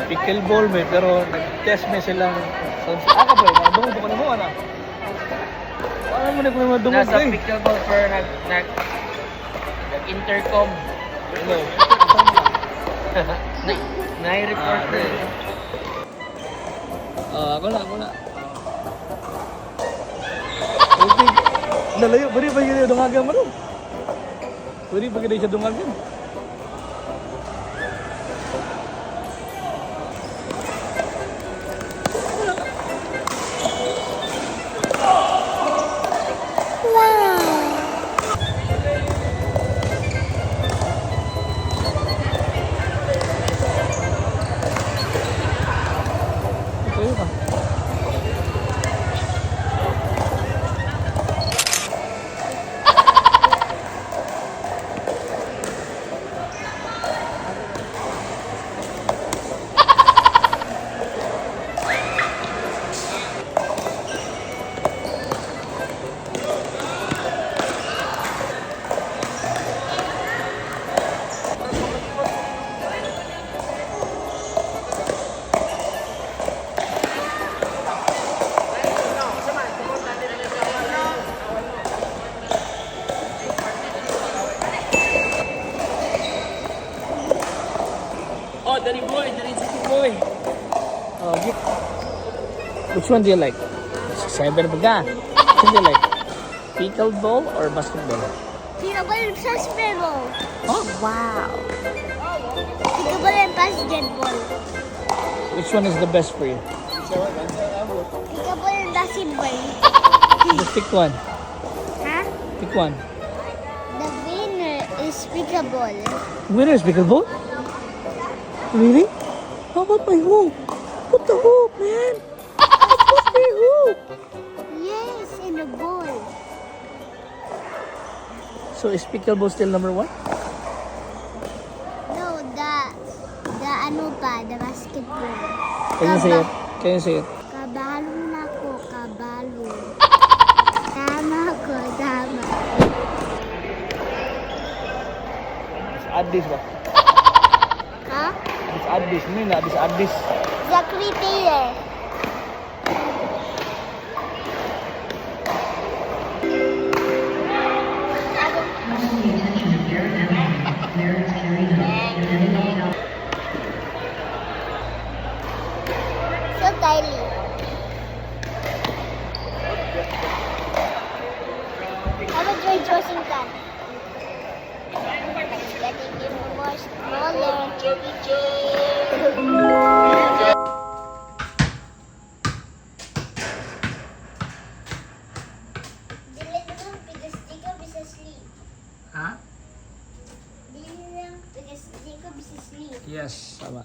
Pickleball may pero nag-test may silang ako ba nadungog ko na mo ana. Ano mo na kung madungog Nasa eh. pickleball for nag-intercom. Hello. Nai-report na. Ako na. Okay. Nalayo, bari ba yung dungagan mo ron? Bari ba kayo siya dungagan? Oh, dari boy. Oh, which one do you like? Cyber baga. Which one do you like? Pickleball or basketball? Pickleball and basketball. Oh, Wow. Pickleball and basketball. which one is the best for you? Pickleball and basketball. Just pick one. Huh? Pick one. The winner is pickleball. Winner is pickleball? Really? How about my hoop? Put the hoop, man. Put my hoop. Yes, in the ball. So is pickleball still number one? No, the basketball. Can you say it? Can you say it? Kabalo na ko, kabalo. Tama ko, tama. Add this ba? Ha? Add this. Hindi na. Add this. Zachary Taylor. So tiny. How about George Washington? Getting even more smaller. Dili lang because Jacob is asleep. Ha? Dili lang because Jacob is asleep. Yes. Tama.